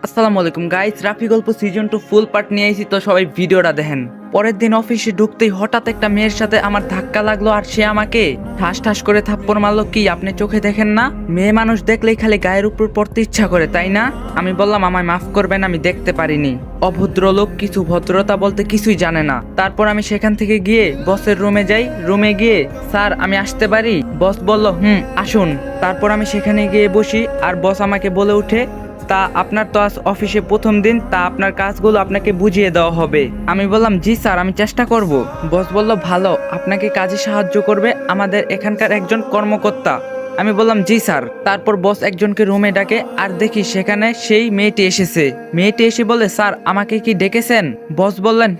আসসালামু আলাইকুম গাইস, রাফি গল্প সিজন 2 ফুল পার্ট নিয়ে আইছি, তো সবাই ভিডিওটা দেখেন। পরের দিন অফিসে ঢুকতেই হঠাৎ একটা মেয়ের সাথে আমার ধাক্কা লাগলো আর সে আমাকে ঠাস ঠাস করে থাপ্পড় মারলো। কি আপনি চোখে দেখেন না? মেয়ে মানুষ দেখলেই খালি গায়ের উপর পড়তে ইচ্ছা করে, তাই না? আমি বললাম আমায় মাফ করবেন, আমি দেখতে পারিনি। অভদ্র লোক, কিছু ভদ্রতা বলতে কিছুই জানে না। তারপর আমি সেখান থেকে গিয়ে বসের রুমে যাই। রুমে গিয়ে, স্যার আমি আসতে পারি? বস বলল আসুন। তারপর আমি সেখানে গিয়ে বসি আর বস আমাকে বলে উঠে, তা আপনার তো আজ অফিসে প্রথম দিন, তা আপনার কাজগুলো আপনাকে বুঝিয়ে দেওয়া হবে। আমি বললাম জি স্যার, আমি চেষ্টা করব। বস বলল ভালো, আপনাকে কাজে সাহায্য করবে আমাদের এখানকার একজন কর্মকর্তা। আমি বললাম জি স্যার। তারপর বস একজনকে রুমে ডাকে আর দেখি সেখানে সেই মেয়েটি এসেছে। মেয়েটি এসে বলে, স্যার আমাকে কি ডেকেছেন? বস বললেন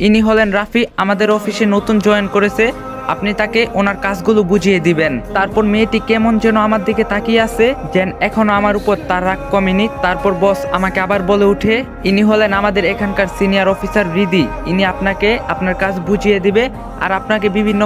ইনি হলেন রাফি, আমাদের অফিসে নতুন জয়েন করেছে, আপনি তাকে ওনার কাজগুলো বুঝিয়ে দিবেন। তারপর মেয়েটি কেমন যেন আমার দিকে তাকিয়ে আছে, যেন এখনো আমার উপর তার রাগ কমেনি। তারপর বস আমাকে আবার বলে উঠে, ইনি হলেন আমাদের এখানকার সিনিয়র অফিসার রিদি, ইনি আপনাকে আপনার কাজ বুঝিয়ে দিবে আর আপনাকে বিভিন্ন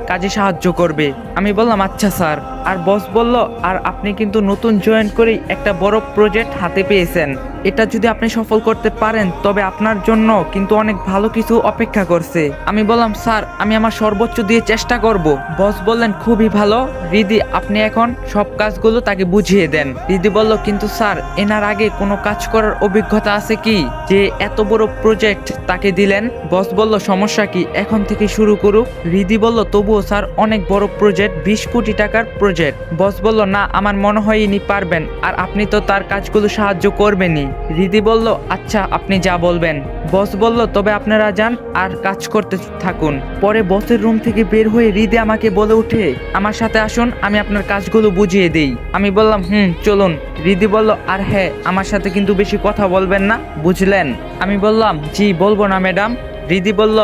কাজে সাহায্য করবে। আমি বললাম আচ্ছা স্যার। আর বস বলল, আর আপনি কিন্তু নতুন জয়েন করেই একটা বড় প্রজেক্ট হাতে পেয়েছেন, এটা যদি আপনি সফল করতে পারেন তবে আপনার জন্য কিন্তু অনেক ভালো কিছু অপেক্ষা করছে। আমি বললাম স্যার আমি আমার সর্বোচ্চ দিয়ে চেষ্টা করব। বস বললেন খুবই ভালো রিদি, আপনি এখন সব কাজগুলো তাকে বুঝিয়ে দেন। রিদি বলল, কিন্তু স্যার এনার আগে কোনো কাজ করার অভিজ্ঞতা আছে কি যে এত বড় প্রজেক্ট তাকে দিলেন? বস বলল সমস্যা কি, এখন থেকে শুরু করুক। রিদি বলল তবুও স্যার অনেক বড় প্রজেক্ট, 20 কোটি টাকার প্রজেক্ট। বস বলল না, আমার মনে হয় ইনি পারবেন, আর আপনি তো তার কাজগুলো সাহায্য করবেনই। রিদি বলল আচ্ছা আপনি যা বলবেন। বস বলল তবে আপনারা যান আর কাজ করতে থাকুন। পরে বসের রুম থেকে বের হয়ে রিদি আমাকে বলে উঠে, আমার সাথে আসুন, আমি আপনার কাজগুলো বুঝিয়ে দেই। আমি বললাম চলুন। রিদি বলল, আর হ্যাঁ আমার সাথে কিন্তু বেশি কথা বলবেন না, বুঝলেন? আমি বললাম জি বলবো না ম্যাডাম। রিদি বলল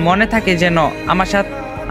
মনে থাকে যেন,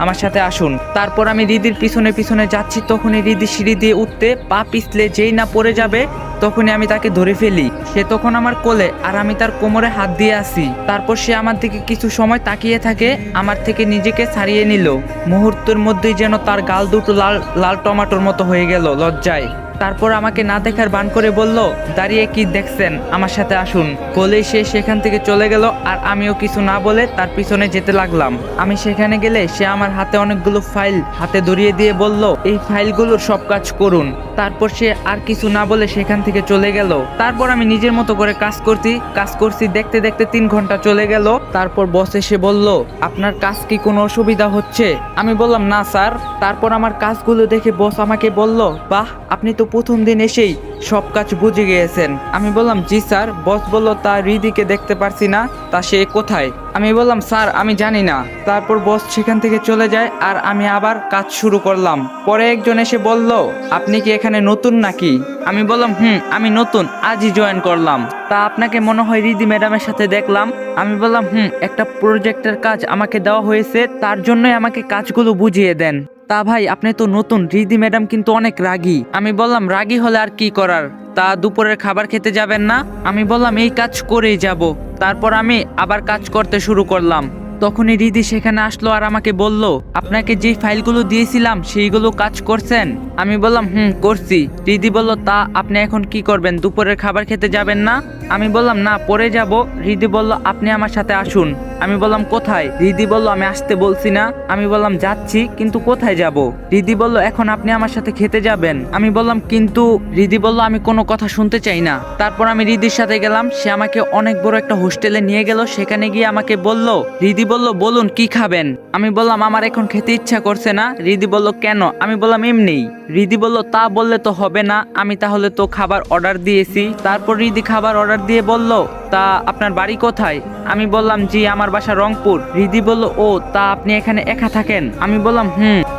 আমার সাথে আসুন। তারপর আমি রিদির পিছনে পিছনে যাচ্ছি, তখনই রিদি সিঁড়ি দিয়ে উঠতে পা পিছলে যেই না পড়ে যাবে তখনই আমি তাকে ধরে ফেলি। সে তখন আমার কোলে আর আমি তার কোমরে হাত দিয়ে আসি। তারপর সে আমার দিকে কিছু সময় তাকিয়ে থাকে, আমার থেকে নিজেকে ছাড়িয়ে নিল। মুহূর্তের মধ্যেই যেন তার গাল দুটো লাল লাল টমাটোর মতো হয়ে গেল লজ্জায়। তারপর আমাকে না দেখার বান করে বলল, দাঁড়িয়ে কি দেখছেন, আমার সাথে আসুন। বলেই সে সেখান থেকে চলে গেল আর আমিও কিছু না বলে তার পিছনে যেতে লাগলাম। আমি সেখানে গেলে সে আমার হাতে অনেকগুলো ফাইল হাতে ধরিয়ে দিয়ে বলল, এই ফাইলগুলোর সব কাজ করুন। তারপর সে আর কিছু না বলে সেখান থেকে চলে গেল। তারপর আমি নিজের মতো করে কাজ করছি দেখতে দেখতে 3 ঘন্টা চলে গেল। তারপর বস এসে বলল, আপনার কাজ কি কোনো অসুবিধা হচ্ছে? আমি বললাম না স্যার। তারপর আমার কাজগুলো দেখে বস আমাকে বলল, বাহ আপনি তো প্রথম দিন এসেই সব কাজ বুঝে গিয়েছেন। আমি বললাম জি স্যার। বস বলল, তা রিদিকে দেখতে পারছি না, তা সে কোথায়? আমি বললাম স্যার আমি জানি না। তারপর বস সেখান থেকে চলে যায় আর আমি আবার কাজ শুরু করলাম। পরে একজন এসে বলল, আপনি কি এখানে নতুন নাকি? আমি বললাম আমি নতুন, আজই জয়েন করলাম। তা আপনাকে মনে হয় রিদি ম্যাডামের সাথে দেখলাম। আমি বললাম একটা প্রজেক্টের কাজ আমাকে দেওয়া হয়েছে, তার জন্যই আমাকে কাজগুলো বুঝিয়ে দেন। তা ভাই আপনি তো নতুন, রিদি ম্যাডাম কিন্তু অনেক রাগী। আমি বললাম রাগী হলে আর কি করার, তা দুপুরের খাবার খেতে যাবেন না? আমি বললাম এই কাজ করেই যাব। তারপর আমি আবার কাজ করতে শুরু করলাম। তখনই রিদি সেখানে আসলো আর আমাকে বলল, আপনাকে যে ফাইলগুলো দিয়েছিলাম সেইগুলো কাজ করছেন? আমি বললাম করছি। রিদি বলল, তা আপনি এখন কি করবেন, দুপুরের খাবার খেতে যাবেন না? আমি বললাম না, পরে যাব। রিদি বলল, আপনি আমার সাথে আসুন। আমি বললাম কোথায়? রিদি বলল, আমি আসতে বলছি না? আমি বললাম যাচ্ছি, কিন্তু কোথায় যাব? রিদি বলল, এখন আপনি আমার সাথে খেতে যাবেন। আমি বললাম কিন্তু। রিদি বলল, আমি কোনো কথা শুনতে চাই না। তারপর আমি রিদির সাথে গেলাম, সে আমাকে অনেক বড় একটা হোস্টেলে নিয়ে গেল। সেখানে গিয়ে আমাকে বলল, রিদি বলল, বলুন কি খাবেন? আমি বললাম আমার এখন খেতে ইচ্ছা করছে না। রিদি বলল, কেন? আমি বললাম এমনিই। রিদি বলল, তা বললে তো হবে না, আমি তাহলে তো খাবার অর্ডার দিয়েছি। তারপর রিদি খাবার অর্ডার দিয়ে বলল, তা আপনার বাড়ি কোথায়? আমি বললাম জি আমার বাসা রংপুর। রিদি বলল, ও তা আপনি এখানে একা থাকেন? আমি বললাম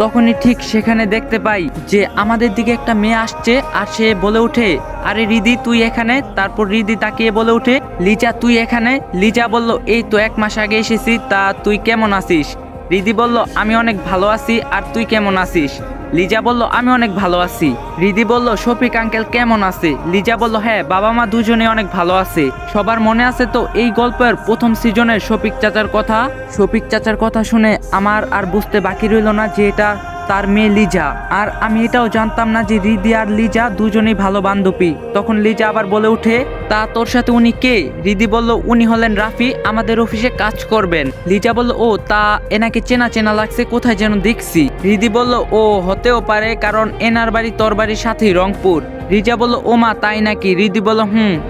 তখনই ঠিক সেখানে দেখতে পাই যে আমাদের দিকে একটা মেয়ে আসছে আর সে বলে ওঠে, আরে রিদি তুই এখানে? তারপর রিদি তাকিয়ে বলে ওঠে, লিজা তুই এখানে? লিজা বলল, এই তো 1 মাস আগে এসেছি, তা তুই কেমন আছিস? রিদি বলল, আমি অনেক ভালো আছি, আর তুই কেমন আছিস? লিজা বলল, আমি অনেক ভালো আছি। রিদি বলল, শফিক আঙ্কেল কেমন আছে? লিজা বলল, হ্যাঁ বাবা মা দুজনে অনেক ভালো আছে। সবার মনে আছে তো এই গল্পের প্রথম সিজনের শফিক চাচার কথা? শফিক চাচার কথা শুনে আমার আর বুঝতে বাকি রইল না যে এটা তার মেয়ে লিজা। আর আমি এটাও জানতাম না যে রিদি আর লিজা দুজনেই ভালো বান্ধবী। তখন লিজা আবার বলে ওঠে, তা তোর সাথে উনি কে? রিদি বলল, উনি হলেন রাফি, আমাদের অফিসে কাজ করবেন। লিজা বলল, ও তা এনাকে চেনা চেনা লাগছে, কোথায় যেন দেখছি। রিদি বলল, ও হতেও পারে, কারণ এনার বাড়ি তোর বাড়ির সাথেই রংপুর। রিজা বলল, ও মা তাই নাকি? রিদি বলল,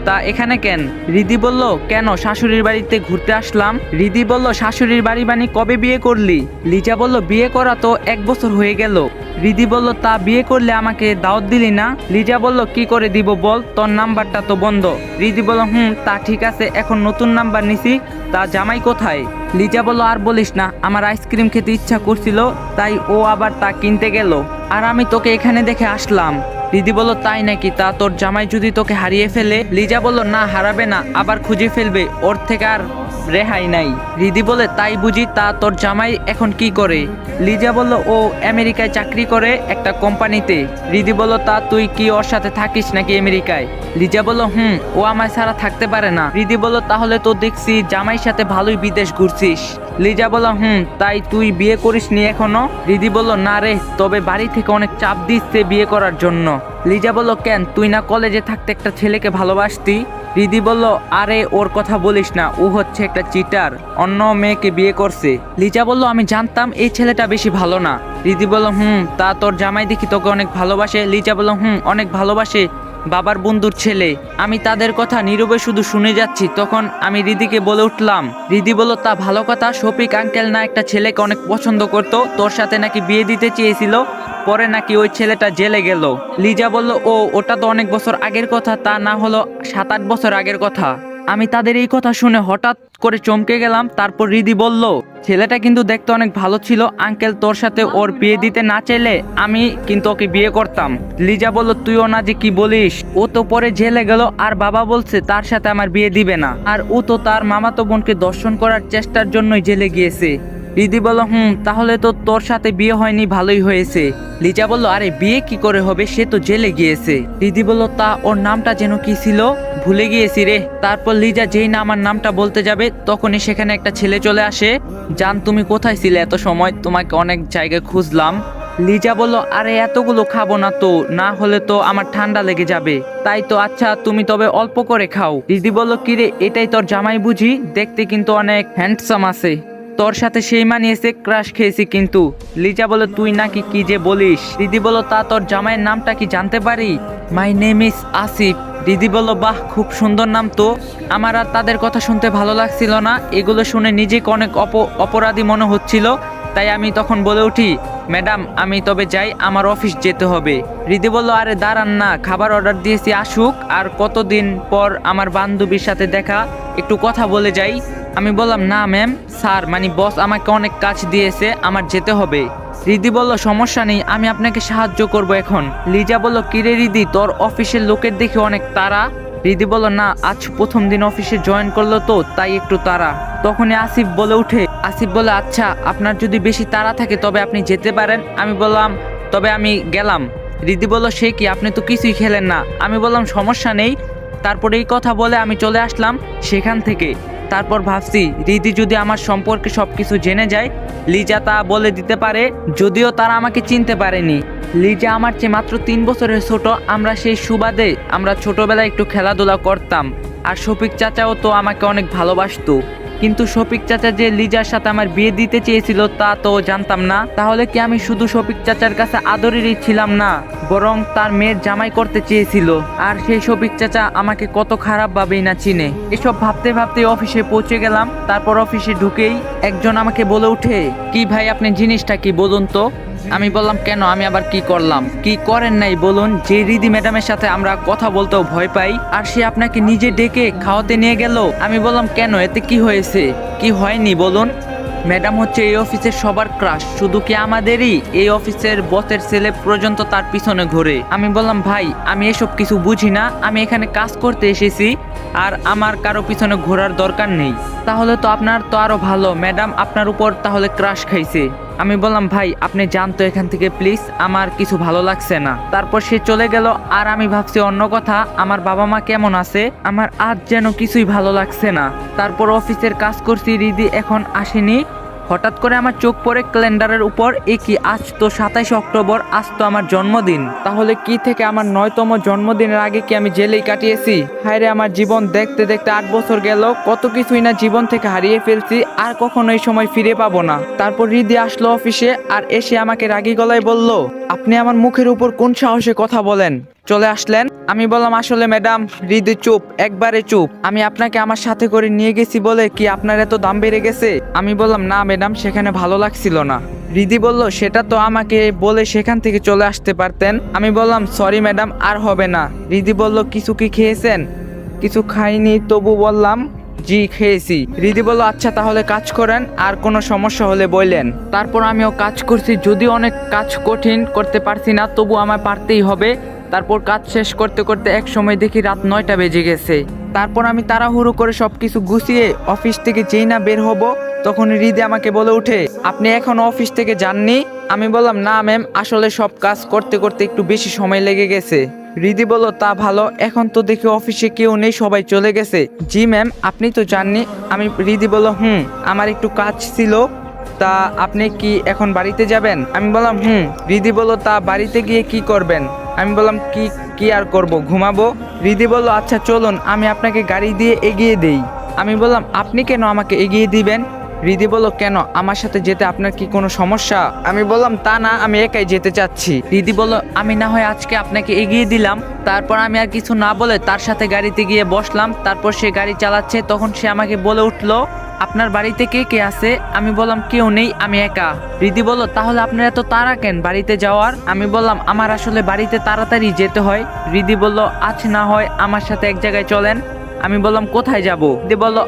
তা এখানে কেন? রিদি বলল, কেন শাশুড়ির বাড়িতে ঘুরতে আসলাম। রিদি বলল, শাশুড়ির বাড়ি বানি কবে বিয়ে করলি? লিজা বলল, বিয়ে করা তো 1 বছর হয়ে গেল। রিদি বলল, তা বিয়ে করলে আমাকে দাওয়াত দিলি না? লিজা বলল, কি করে দিব বল, তোর নাম্বারটা তো বন্ধ। রিদি বলল, তা ঠিক আছে, এখন নতুন নাম্বার নিছি, তা জামাই কোথায়? লিজা বলল, আর বলিস না, আমার আইসক্রিম খেতে ইচ্ছা করছিল, তাই ও আবার তা কিনতে গেল, আর আমি তোকে এখানে দেখে আসলাম। রিদি বলল, তাই নাকি? তা তোর জামাই যদি তোকে হারিয়ে ফেলে? লিজা বলল, না হারাবে না, আবার খুঁজে ফেলবে, ওর থেকে আর রেহাই নাই। রিদি বলে, তাই বুঝি? তা তোর জামাই এখন কি করে? লিজা বলল, ও আমেরিকায় চাকরি করে একটা কোম্পানিতে। রিদি বলল, তা তুই কি ওর সাথে থাকিস নাকি আমেরিকায়? লিজা বলল, ও আমায় ছাড়া থাকতে পারে না। রিদি বলল, তাহলে তো দেখছি জামাইয়ের সাথে ভালোই বিদেশ ঘুরছিস। লিজা বলল, তাই তুই বিয়ে করিসনি এখনো? রিদি বলল, না রে, তবে বাড়ি থেকে অনেক চাপ দিচ্ছে বিয়ে করার জন্য। লিজা বলল, কেন, তুই না কলেজে থাকতে একটা ছেলেকে ভালোবাসতি? রিদি বলল, আরে ওর কথা বলিস না, ও হচ্ছে একটা চিটার, অন্য মেয়েকে বিয়ে করছে। লিজা বলল, আমি জানতাম এই ছেলেটা বেশি ভালো না। রিদি বলল, তা তোর জামাই দেখি তোকে অনেক ভালোবাসে? লিজা বলল, অনেক ভালোবাসে, বাবার বন্ধুর ছেলে। আমি তাদের কথা নীরবে শুধু শুনে যাচ্ছি, তখন আমি রিদিকে বলে উঠলাম। রিদি বলল, তা ভালো কথা, শফিক আঙ্কেল না একটা ছেলেকে অনেক পছন্দ করত, তোর সাথে নাকি বিয়ে দিতে চেয়েছিল, পরে নাকি ওই ছেলেটা জেলে গেল। লিজা বলল, ওটা তো অনেক বছর আগের কথা, তা না হলো 7-8 বছর আগের কথা। আমি তাদের এই কথা শুনে হঠাৎ করে চমকে গেলাম। তারপর রিদি বলল, ছেলেটা কিন্তু দেখতে অনেক ভালো ছিল, আঙ্কেল তোর সাথে ওর বিয়ে দিতে না চাইলে আমি কিন্তু ওকে বিয়ে করতাম। লিজা বলল, তুইও না যে কি বলিস, ও তো পরে জেলে গেল, আর বাবা বলছে তার সাথে আমার বিয়ে দিবে না, আর ও তো তার মামাতো বোনকে দর্শন করার চেষ্টার জন্যই জেলে গিয়েছে। রিদি বলল, তাহলে তো তোর সাথে বিয়ে হয়নি, ভালোই হয়েছে। লিজা বলল, আরে বিয়ে কি করে হবে, সে তো জেলে গিয়েছে। রিদি বলল, তা ওর নামটা যেন কি ছিল, ভুলে গিয়েছি রে। তারপর লিজা যেই না আমার নামটা বলতে যাবে, তখনই সেখানে একটা ছেলে চলে আসে। জান, তুমি কোথায় ছিলে এত সময়, তোমাকে অনেক জায়গায় খুঁজলাম। লিজা বলল, আরে এতগুলো খাবো না তো, না হলে তো আমার ঠান্ডা লেগে যাবে। তাই তো, আচ্ছা তুমি তবে অল্প করে খাও। রিদি বলল, কিরে, এটাই তোর জামাই বুঝি, দেখতে কিন্তু অনেক হ্যান্ডসাম আছে, তোর সাথে সেই মানিয়েছে, ক্রাশ খেয়েছি কিন্তু। লিজা বলে, তুই নাকি কি যে বলিস। রিদি বলল, তা তোর জামাইয়ের নামটা কি জানতে পারি? My name is Asif. Ridi বলল, বাহ, খুব সুন্দর নাম তো। আমার আর তাদের কথা শুনতে ভালো লাগছিল না, এগুলো শুনে নিজেকে অনেক অপরাধী মনে হচ্ছিল। তাই আমি তখন বলে উঠি, ম্যাডাম আমি তবে যাই, আমার অফিস যেতে হবে। রিদি বলল, আরে দাঁড়ান না, খাবার অর্ডার দিয়েছি, আসুক, আর কতদিন পর আমার বান্ধবীর সাথে দেখা, একটু কথা বলে যাই। আমি বললাম, না ম্যাম, স্যার মানে বস আমাকে অনেক কাজ দিয়েছে, আমার যেতে হবে। রিদি বলল, সমস্যা নেই, আমি আপনাকে সাহায্য করব এখন। লিজা বলল, কিরে রিদি, তোর অফিসের লোকের দেখে অনেক তাড়া। রিদি বলল, না আজ প্রথম দিন অফিসে জয়েন করলো তো, তাই একটু তাড়া। তখনই আসিফ বলে উঠে, আসিফ বলে, আচ্ছা আপনার যদি বেশি তাড়া থাকে তবে আপনি যেতে পারেন। আমি বললাম, তবে আমি গেলাম। রিদি বলল, সে কি, আপনি তো কিছুই খেলেন না। আমি বললাম, সমস্যা নেই। তারপরে এই কথা বলে আমি চলে আসলাম সেখান থেকে। তারপর ভাবছি, রিদি যদি আমার সম্পর্কে সবকিছু জেনে যায়, লিজা তা বলে দিতে পারে, যদিও তারা আমাকে চিনতে পারেনি। লিজা আমার চেয়ে মাত্র 3 বছরের ছোট, আমরা সেই সুবাদে আমরা ছোটবেলায় একটু খেলাধুলা করতাম, আর শফিক চাচাও তো আমাকে অনেক ভালোবাসতো। কিন্তু শফিক চাচা যে লিজার সাথে আমার বিয়ে দিতে চেয়েছিল তা তো জানতাম না। তাহলে কি আমি শুধু শফিক চাচার কাছে আদরেরই ছিলাম না, বরং তার মেয়ের জামাই করতে চেয়েছিল? আর সেই শফিক চাচা আমাকে কত খারাপ ভাবেই না চিনে। এসব ভাবতে ভাবতে অফিসে পৌঁছে গেলাম। তারপর অফিসে ঢুকেই একজন আমাকে বলে উঠে, কি ভাই আপনি জিনিসটা কি বলুন তো। আমি বললাম, কেন, আমি আবার কি করলাম? কি করেন নাই বলুন? যে রিদি ম্যাডামের সাথে আমরা কথা বলতেও ভয় পাই, আর সে আপনাকে নিজে ডেকে খাওয়াতে নিয়ে গেল। আমি বললাম, কেন, এতে কি হয়েছে? কি হয়নি বলুন? ম্যাডাম হচ্ছে এই অফিসের সবার ক্রাশ, শুধু কি আমাদেরই, এই অফিসের বসের ছেলে পর্যন্ত তার পিছনে ঘোরে। আমি বললাম, ভাই আমি এসব কিছু বুঝি না, আমি এখানে কাজ করতে এসেছি, আর আমার কারো পিছনে ঘোরার দরকার নেই। তাহলে তো আপনার তো আরো ভালো, ম্যাডাম আপনার উপর তাহলে ক্রাশ খাইছে। আমি বললাম, ভাই আপনি যান তো এখান থেকে প্লিজ, আমার কিছু ভালো লাগছে না। তারপর সে চলে গেল। আর আমি ভাবছি অন্য কথা, আমার বাবা মা কেমন আছে, আমার আজ যেন কিছুই ভালো লাগছে না। তারপর অফিসের কাজ করছি, রিদি এখন আসেনি। হঠাৎ করে আমার চোখ পড়ে ক্যালেন্ডারের উপর, এ কি, আজ তো 27 অক্টোবর, আজ তো আমার জন্মদিন। তাহলে কি থেকে আমার 9তম জন্মদিনের আগে কি আমি জেলেই কাটিয়েছি? হায় রে, আমার জীবন দেখতে দেখতে 8 বছর গেল, কত কিছুই না জীবন থেকে হারিয়ে ফেলছি, আর কখনো এই সময় ফিরে পাবো না। তারপর রিদি আসলো অফিসে, আর এসে আমাকে রাগী গলায় বলল, আপনি আমার মুখের উপর কোন সাহসে কথা বলেন? চলে আসলেন। আমি বললাম, আসলে ম্যাডাম। রিদি চুপ, একবারে চুপ। আমি আপনাকে আমার সাথে করে নিয়ে গেছি বলে কি আপনার এত দাম বেড়ে গেছে? আমি বললাম, না ম্যাডাম, সেখানে ভালো লাগছিল না। রিদি বলল, সেটা তো আমাকে বলে সেখান থেকে চলে আসতে পারতেন। আমি বললাম, সরি ম্যাডাম, আর হবে না। রিদি বলল, কিছু কি খেয়েছেন? কিছু খাইনি, তবু বললাম, জি খেয়েছি। রিদি বলল, আচ্ছা তাহলে কাজ করেন, আর কোনো সমস্যা হলে বললেন। তারপর আমিও কাজ করছি, যদিও অনেক কাজ কঠিন, করতে পারছি না, তবু আমায় পারতেই হবে। তারপর কাজ শেষ করতে করতে এক সময় দেখি রাত 9টা বেজে গেছে। তারপর আমি তাড়াহুড়ো করে সবকিছু গুছিয়ে অফিস থেকে যেই না বের হব, তখন রিদি আমাকে বলে উঠে, আপনি এখনো অফিস থেকে যাননি? আমি বললাম, না ম্যাম, আসলে সব কাজ করতে করতে একটু বেশি সময় লেগে গেছে। রিদি বলল, তা ভালো, এখন তো দেখি অফিসে কেউ নেই, সবাই চলে গেছে। জি ম্যাম, আপনি তো জাননি। রিদি বলল, আমার একটু কাজ ছিল। তা আপনি কি এখন বাড়িতে যাবেন? আমি বললাম, রিদি বলল, তা বাড়িতে গিয়ে কি করবেন? আমি বললাম, কি আর করব, ঘুমাবো। রিদি বলল, আচ্ছা চলুন, আমি আপনাকে গাড়ি দিয়ে এগিয়ে দেই। আমি বললাম, আপনি কেন আমাকে এগিয়ে দিবেন? রিদি বলল, কেন, আমার সাথে যেতে আপনার কি কোনো সমস্যা? আমি বললাম, তা না, আমি একাই যেতে চাচ্ছি। রিদি বলল, আমি না হয় আজকে আপনাকে এগিয়ে দিলাম। তারপর আমি আর কিছু না বলে তার সাথে গাড়িতে গিয়ে বসলাম। তারপর সে গাড়ি চালাচ্ছে, তখন সে আমাকে বলে উঠলো, আপনার বাড়িতে কে কে আছে? আমি বললাম, কেউ নেই, আমি একা। রিদি বলল, তাহলে আপনার এত তাড়া কেন বাড়িতে যাওয়ার? আমি বললাম, আমার আসলে বাড়িতে তাড়াতাড়ি যেতে হয়। রিদি বলল, আচ্ছা না হয় আমার সাথে এক জায়গায় চলেন। আমি বললাম, কোথায় যাব? রিদি বলল,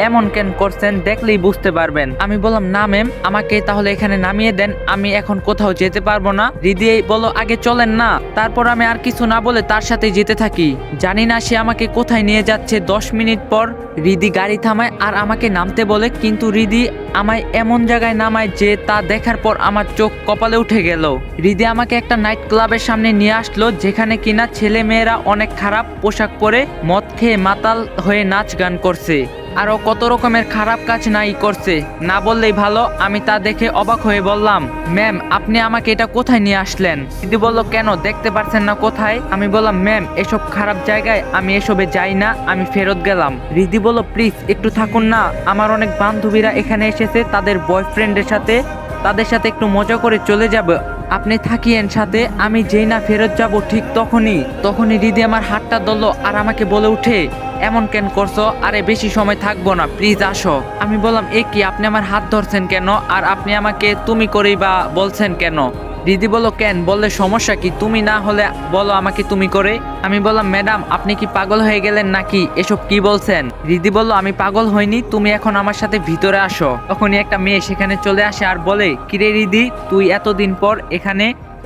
এমন কেন করছেন, দেখলেই বুঝতে পারবেন। আমি বললাম, না ম্যাম, আমাকে তাহলে এখানে নামিয়ে দেন, আমি এখন কোথাও যেতে পারবো না। রিদি বলল, আগে চলেন না। তারপর আমি আর কিছু না বলে তার সাথে যেতে থাকি। জানি না সে আমাকে কোথায় নিয়ে যাচ্ছে। 10 মিনিট পর রিদি গাড়ি থামায় আর আমাকে নামতে বলে, কিন্তু রিদি আমায় এমন জায়গায় নামায় যে তা দেখার পর আমার চোখ কপালে উঠে গেল। রিদি আমাকে একটা নাইট ক্লাবের সামনে নিয়ে আসলো, যেখানে কিনা ছেলে মেয়েরা অনেক খারাপ পোশাক পরে মদ খেয়ে মাতাল হয়ে নাচ গান করছে, আরো কত রকমের খারাপ কাজ নাই করছে। না বললেই ভালো। আমি তা দেখে অবাক হয়ে বললাম, ম্যাম, আপনি আমাকে এটা কোথায় নিয়ে আসলেন? রিদি বলল, কেন, দেখতে পারছেন না কোথায়? আমি বললাম, ম্যাম, এসব খারাপ জায়গায় আমি এসবে যাই না, আমি ফেরত গেলাম। রিদি বলল, প্লিজ একটু থাকুন না, আমার অনেক বান্ধবীরা এখানে এসেছে তাদের বয়ফ্রেন্ডের সাথে, তাদের সাথে একটু মজা করে চলে যাবে, আপনি থাকিয়েন সাথে। আমি যেই না ফেরত যাব ঠিক তখনই রিদি আমার হাতটা ধরলো আর আমাকে বলে উঠে, এমন কেন করছো? আরে বেশি সময় থাকবো না, প্লিজ আসো। আমি বললাম, এ কি, আপনি আমার হাত ধরছেন কেন? আর আপনি আমাকে তুমি করেই বা বলছেন কেন? রিদি বলল, কেন, বললে সমস্যা কি? তুমি না হলে বলো আমাকে তুমি করে। আমি বললাম, ম্যাডাম, আপনি কি পাগল হয়ে গেলেন নাকি? এসব কি বলছেন? রিদি বলল, আমি পাগল হইনি, তুমি এখন আমার সাথে ভিতরে আসো। তখনই একটা মেয়ে সেখানে চলে আসে আর বলে, কিরে রিদি, তুই এতদিন পর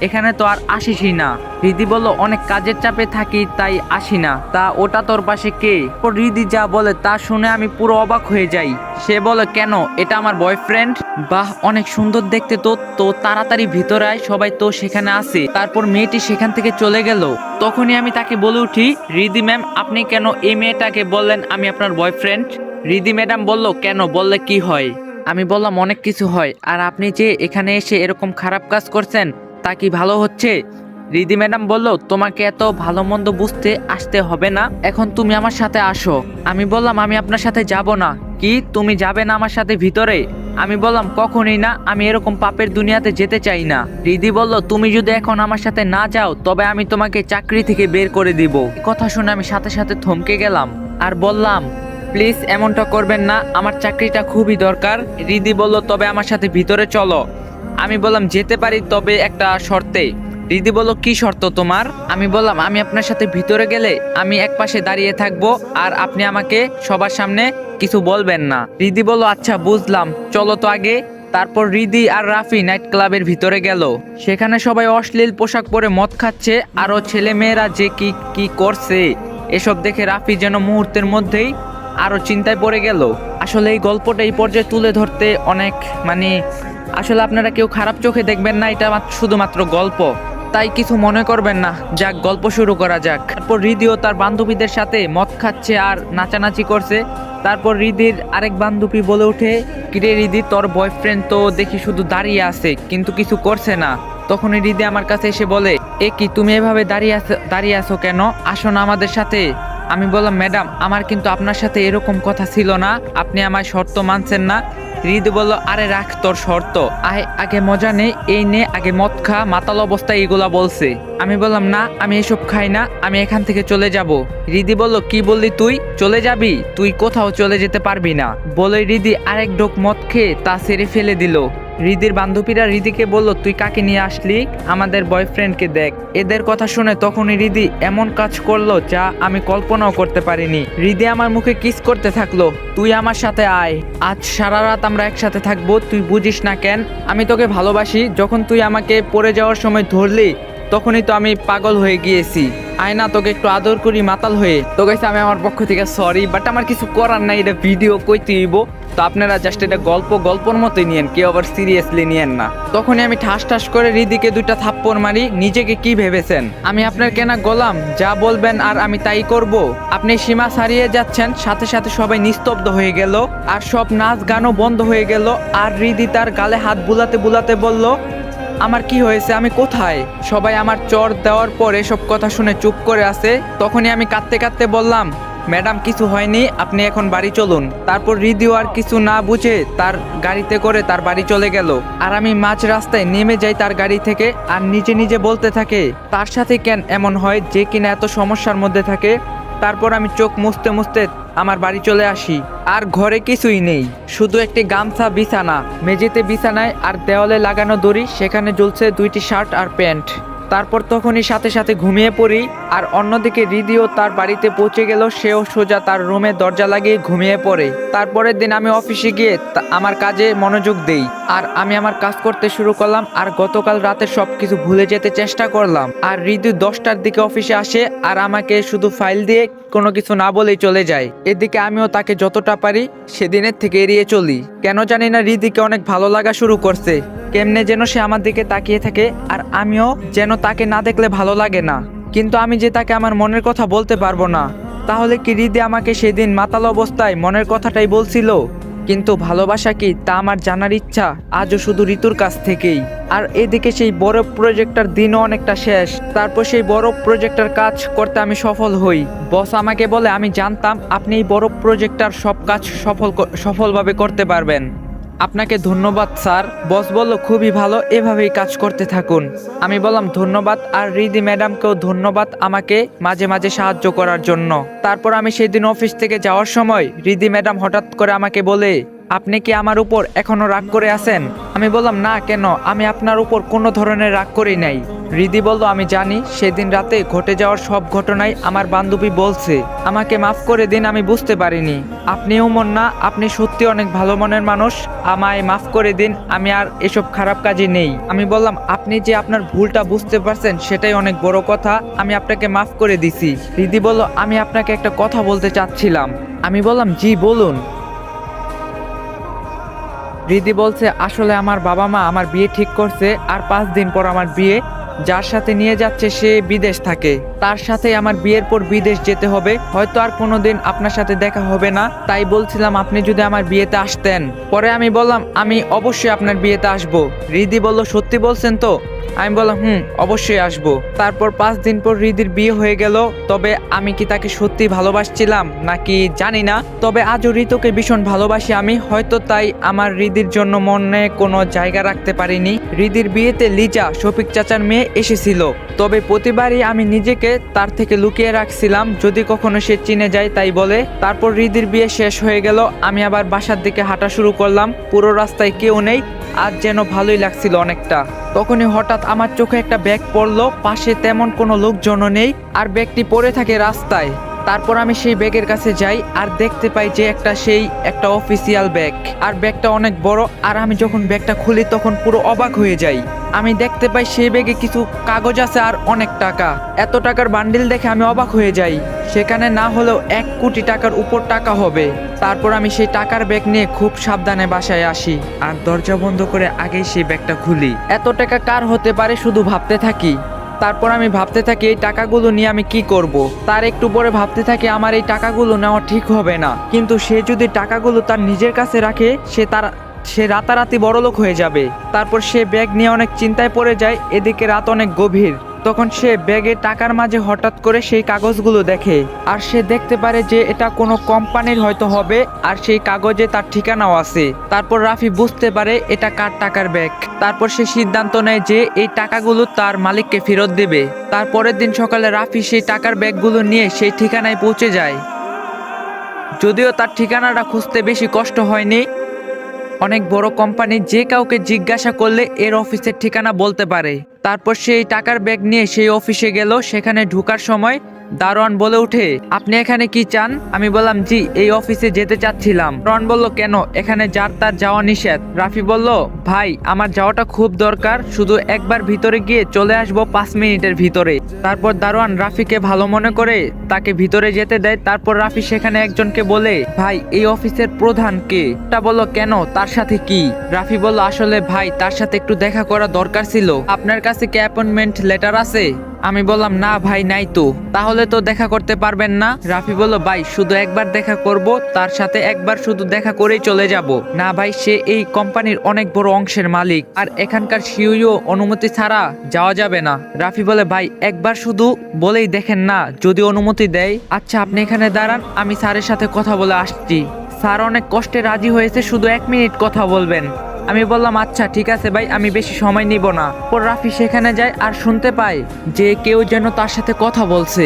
এখানে তো আর আসিসই না। রিদি বলল, অনেক কাজের চাপে থাকি তাই আসি না। তা ওটা তোর পাশে কে? রিদি যা বলে তা শুনে আমি পুরো অবাক হয়ে যাই। সে বলে, কেন, এটা আমার বয়ফ্রেন্ড। বাহ, অনেক সুন্দর দেখতে তো তাড়াতাড়ি ভিতরে আয়, সবাই তো সেখানে আছে। তারপর মেয়েটি সেখান থেকে চলে গেল। তখনই আমি তাকে বলে উঠি, রিদি ম্যাম, আপনি কেন এই মেয়েটাকে বললেন আমি আপনার বয়ফ্রেন্ড? রিদি ম্যাডাম বলল, কেন, বললে কি হয়? আমি বললাম, অনেক কিছু হয়। আর আপনি যে এখানে এসে এরকম খারাপ কাজ করছেন তা কি ভালো হচ্ছে? রিদি ম্যাডাম বলল, তোমাকে এত ভালো মন্দ বুঝতে আসতে হবে না, এখন তুমি আমার সাথে আসো। আমি বললাম, আমি আপনার সাথে যাব না। কি, তুমি যাবে না আমার সাথে ভিতরে? আমি বললাম, কখনোই না, আমি এরকম পাপের দুনিয়াতে যেতে চাই না। রিদি বলল, তুমি যদি এখন আমার সাথে না যাও তবে আমি তোমাকে চাকরি থেকে বের করে দিব। কথা শুনে আমি সাথে সাথে থমকে গেলাম আর বললাম, প্লিজ এমনটা করবেন না, আমার চাকরিটা খুবই দরকার। রিদি বলল, তবে আমার সাথে ভিতরে চলো। আমি বললাম, যেতে পারি, তবে একটা শর্তে। রিদি বলল, কি শর্ত তোমার? আমি বললাম, আমি আপনার সাথে ভিতরে গেলে আমি এক পাশে দাঁড়িয়ে থাকবো, আর আপনি আমাকে সবার সামনে কিছু বলবেন না। রিদি বলল, আচ্ছা বুঝলাম, চলো তো আগে। তারপর রিদি আর রাফি নাইট ক্লাবের ভিতরে গেল। সেখানে সবাই অশ্লীল পোশাক পরে মদ খাচ্ছে, আরো ছেলে মেয়েরা যে কি করছে এসব দেখে রাফি যেন মুহূর্তের মধ্যেই আরো চিন্তায় পড়ে গেল। আসলে এই গল্পটা এই পর্যায়ে তুলে ধরতে অনেক আসলে আপনারা কেউ খারাপ চোখে দেখবেন না, এটা শুধুমাত্র গল্প। তাই কিছু মনে করবেন না, যাক গল্প শুরু করা যাক। তারপর রিদিও তার বান্ধবীদের সাথে মদ খাচ্ছে আর নাচানাচি করছে। তারপর রিদির আরেক বান্ধবী বলে ওঠে, কিরে রিদি, তোর বয়ফ্রেন্ড তো দেখি শুধু দাঁড়িয়ে আছে কিন্তু কিছু করছে না। তখনই রিদি আমার কাছে এসে বলে, এ কি তুমি এভাবে দাঁড়িয়ে আছো কেন, আসো না আমাদের সাথে। আমি বললাম, ম্যাডাম আমার কিন্তু আপনার সাথে এরকম কথা ছিল না, আপনি আমার শর্ত মানছেন না। হৃদ বলল, আরে রাখ তোর শর্ত, আগে মজা নেই, এই নে আগে মদ খা, মাতাল অবস্থায় এগুলা বলছে। আমি বললাম, না আমি এসব খাই না, আমি এখান থেকে চলে যাব। রিদি বলল, কি বললি তুই চলে যাবি, তুই কোথাও চলে যেতে পারবি না। বলে রিদি আরেক ঢোক মদ খেয়ে তা সেরে ফেলে দিল। রিদির বান্ধবীরা রিদিকে বলল, তুই কাকে নিয়ে আসলি, আমাদের বয়ফ্রেন্ডকে দেখ। এদের কথা শুনে তখনই রিদি এমন কাজ করলো যা আমি কল্পনাও করতে পারিনি। রিদি আমার মুখে কিস করতে থাকলো, তুই আমার সাথে আয়, আজ সারা রাত আমরা একসাথে থাকবো, তুই বুঝিস না কেন, আমি তোকে ভালোবাসি। যখন তুই আমাকে পড়ে যাওয়ার সময় ধরলি তখনই তো আমি পাগল হয়ে গিয়েছি, আয় না তোকে একটু আদর করি মাতাল হয়ে। তো গাইস আমি আমার পক্ষ থেকে সরি, বাট আমার কিছু করার নাই, এটা ভিডিও কইতে হইব। তো আপনারা জাস্ট এটা গল্পর মতোই নিয়েন, কেউ আবার সিরিয়াসলি নিয়েন না। তখনই আমি ঠাস ঠাস করে রিদিকে দুইটা থাপ্পড় মারি। নিজেকে কি ভেবেছেন আমি আপনার কেনা গোলাম, যা বলবেন আর আমি তাই করব? আপনি সীমা ছাড়িয়ে যাচ্ছেন। সাথে সাথে সবাই নিস্তব্ধ হয়ে গেল আর সব নাচ গানও বন্ধ হয়ে গেল। আর রিদি তার গালে হাত বুলাতে বুলাতে বলল, আমার কি হয়েছে, আমি কোথায়? সবাই আমার চর দেওয়ার পর এসব কথা শুনে চুপ করে আছে। তখনই আমি কাঁদতে কাঁদতে বললাম, ম্যাডাম কিছু হয়নি, আপনি এখন বাড়ি চলুন। তারপর রিদিও আর কিছু না বুঝে তার গাড়িতে করে তার বাড়ি চলে গেল। আর আমি মাঝ রাস্তায় নেমে যাই তার গাড়ি থেকে আর নিজে নিজে বলতে থাকে, তার সাথে কেন এমন হয় যে কিনা এত সমস্যার মধ্যে থাকে। তারপর আমি চোখ মুছতে মুছতে আমার বাড়ি চলে আসি। আর ঘরে কিছুই নেই, শুধু একটি গামছা, বিছানা, মেঝেতে বিছানায় আর দেওয়ালে লাগানো দড়ি, সেখানে ঝুলছে দুইটি শার্ট আর প্যান্ট। তারপর তখনই সাথে সাথে ঘুমিয়ে পড়ি। আর অন্যদিকে রিদিও তার বাড়িতে পৌঁছে গেল, সেও সোজা তার রুমে দরজা লাগিয়ে ঘুমিয়ে পড়ে। তারপরের দিন আমি অফিসে গিয়ে আমার কাজে মনোযোগ দেই আর আমি আমার কাজ করতে শুরু করলাম। আর গতকাল রাতে সবকিছু ভুলে যেতে চেষ্টা করলাম। আর রিদু 10টার দিকে অফিসে আসে আর আমাকে শুধু ফাইল দিয়ে কোনো কিছু না বলেই চলে যায়। এদিকে আমিও তাকে যতটা পারি সেদিনের থেকে এড়িয়ে চলি। কেন জানি না রিদিকে অনেক ভালো লাগা শুরু করছে, কেমনে যেন সে আমার দিকে তাকিয়ে থাকে আর আমিও যেন তাকে না দেখলে ভালো লাগে না। কিন্তু আমি যে তাকে আমার মনের কথা বলতে পারবো না। তাহলে কি রিদি আমাকে সেদিন মাতাল অবস্থায় মনের কথাটাই বলছিল? কিন্তু ভালোবাসা কি তা আমার জানার ইচ্ছা আজও শুধু ঋতুর কাছ থেকেই। আর এদিকে সেই বড় প্রজেক্টর দিনও অনেকটা শেষ। তারপর সেই বড় প্রজেক্টর কাজ করতে আমি সফল হই। বস আমাকে বলে, আমি জানতাম আপনি এই বড় প্রজেক্টর সব কাজ সফলভাবে করতে পারবেন, আপনাকে ধন্যবাদ স্যার। বস বলল, খুবই ভালো, এভাবেই কাজ করতে থাকুন। আমি বললাম ধন্যবাদ, আর রিদি ম্যাডামকেও ধন্যবাদ আমাকে মাঝে মাঝে সাহায্য করার জন্য। তারপর আমি সেই দিন অফিস থেকে যাওয়ার সময় রিদি ম্যাডাম হঠাৎ করে আমাকে বলে, আপনি কি আমার উপর এখনো রাগ করে আছেন? আমি বললাম, না কেন, আমি আপনার উপর কোনো ধরনের রাগ করি নাই। রিদি বলল, আমি জানি সেদিন রাতে ঘটে যাওয়ার সব ঘটনাই আমার বান্ধবী বলছে, আমাকে মাফ করে দিন, আমি বুঝতে পারিনি। আপনিও মন না, আপনি সত্যি অনেক ভালো মনের মানুষ, আমায় মাফ করে দিন, আমি আর এসব খারাপ কাজে নেই। আমি বললাম, আপনি যে আপনার ভুলটা বুঝতে পারছেন সেটাই অনেক বড় কথা, আমি আপনাকে মাফ করে দিছি। রিদি বলল, আমি আপনাকে একটা কথা বলতে চাচ্ছিলাম। আমি বললাম, জি বলুন। রিদি বলছে, আসলে আমার বাবা মা আমার বিয়ে ঠিক করছে, আর 5 দিন পর আমার বিয়ে। যার সাথে নিয়ে যাচ্ছে সে বিদেশ থাকে, তার সাথে আমার বিয়ের পর বিদেশ যেতে হবে, হয়তো আর কোনোদিন আপনার সাথে দেখা হবে না। তাই বলছিলাম আপনি যদি আমার বিয়েতে আসতেন। পরে আমি বললাম, আমি অবশ্যই আপনার বিয়েতে আসবো। রিদি বলল, সত্যি বলছেন তো? আমি বললাম, অবশ্যই আসবো। তারপর 5 দিন পর রিদির বিয়ে হয়ে গেল। তবে আমি কি তাকে সত্যি ভালোবাসছিলাম নাকি জানি না, তবে আজও ঋতুকে ভীষণ ভালোবাসি আমি, হয়তো তাই আমার রিদির জন্য মনে কোনো জায়গা রাখতে পারিনি। রিদির বিয়েতে লিজা, শফিক চাচার মেয়ে, এসেছিল, তবে প্রতিবারই আমি নিজেকে তার থেকে লুকিয়ে রাখছিলাম, যদি কখনো সে চিনে যায় তাই বলে। তারপর রিদির বিয়ে শেষ হয়ে গেল, আমি আবার বাসার দিকে হাঁটা শুরু করলাম। পুরো রাস্তায় কেউ নেই, আজ যেন ভালোই লাগছিল অনেকটা। তখনই হঠাৎ আমার চোখে একটা ব্যাগ পড়লো, পাশে তেমন কোনো লোকজনও নেই, আর ব্যাগটি পড়ে থাকে রাস্তায়। তারপর আমি সেই ব্যাগের কাছে যাই আর দেখতে পাই যে একটা অফিসিয়াল ব্যাগ, আর ব্যাগটা অনেক বড়। আর আমি যখন ব্যাগটা খুলি তখন পুরো অবাক হয়ে যাই। আমি দেখতে পাই সেই ব্যাগে কিছু কাগজ আছে আর অনেক টাকা। এত টাকার বান্ডিল দেখে আমি অবাক হয়ে যাই, সেখানে না হলেও 1 কোটি টাকার উপর টাকা হবে। তারপর আমি সেই টাকার ব্যাগ নিয়ে খুব সাবধানে বাসায় আসি আর দরজা বন্ধ করে আগেই সেই ব্যাগটা খুলি। এত টাকা কার হতে পারে শুধু ভাবতে থাকি। তারপর আমি ভাবতে থাকি এই টাকাগুলো নিয়ে আমি কি করব। তার একটু পরে ভাবতে থাকি আমার এই টাকাগুলো নেওয়া ঠিক হবে না, কিন্তু সে যদি টাকাগুলো তার নিজের কাছে রাখে সে রাতারাতি বড়লোক হয়ে যাবে। তারপর সে ব্যাগ নিয়ে অনেক চিন্তায় পড়ে যায়। এদিকে রাত অনেক গভীর। তখন সে ব্যাগে টাকার মাঝে হঠাৎ করে সেই কাগজগুলো দেখে, আর সে দেখতে পারে যে এটা কোনো কোম্পানির হয়তো হবে, আর সেই কাগজে তার ঠিকানাও আছে। তারপর রাফি বুঝতে পারে এটা কার টাকার ব্যাগ। তারপর সে সিদ্ধান্ত নেয় যে এই টাকাগুলো তার মালিককে ফেরত দেবে। তারপরের দিন সকালে রাফি সেই টাকার ব্যাগগুলো নিয়ে সেই ঠিকানায় পৌঁছে যায়। যদিও তার ঠিকানাটা খুঁজতে বেশি কষ্ট হয়নি। অনেক বড় কোম্পানি যে কাউকে জিজ্ঞাসা করলে এর অফিসের ঠিকানা বলতে পারে। তারপর সেই টাকার ব্যাগ নিয়ে সেই অফিসে গেল। সেখানে ঢোকার সময় দারোয়ান বলে উঠে, আপনি এখানে কি চান? আমি বললাম, জি, এই অফিসে যেতে চাচ্ছিলাম। দারোয়ান বলল, কেন? এখানে যার তার যাওয়া নিষেধ। রাফি বলল, ভাই, আমার যাওয়াটা খুব দরকার, শুধু একবার ভিতরে গিয়ে চলে আসবো 5 মিনিটের ভিতরে। তারপর দারোয়ান রাফিকে ভালো মনে করে তাকে ভিতরে যেতে দেয়। তারপর রাফি সেখানে একজনকে বলে, ভাই, এই অফিসের প্রধান কে? তা বলল, কেন, তার সাথে কি? রাফি বলল, আসলে ভাই, তার সাথে একটু দেখা করা দরকার ছিল। আপনার কাছে কি অ্যাপয়েন্টমেন্ট লেটার আছে? আমি বললাম, না ভাই, নাই তো। তাহলে তো দেখা করতে পারবেন না। রাফি বলল, ভাই, শুধু একবার দেখা করব, তার সাথে একবার শুধু দেখা করেই চলে যাব। না ভাই, সে এই কোম্পানির অনেক বড় অংশের মালিক, আর এখানকার সিইও অনুমতি ছাড়া যাওয়া যাবে না। রাফি বলে, ভাই, একবার শুধু বলেই দেখেন না, যদি অনুমতি দেয়। আচ্ছা, আপনি এখানে দাঁড়ান, আমি স্যারের সাথে কথা বলে আসছি। স্যার অনেক কষ্টে রাজি হয়েছে, শুধু 1 মিনিট কথা বলবেন। আমি বললাম, আচ্ছা ঠিক আছে ভাই, আমি বেশি সময় নিব না। পর রাফি সেখানে যায় আর শুনতে পায় যে কেউ যেন তার সাথে কথা বলছে।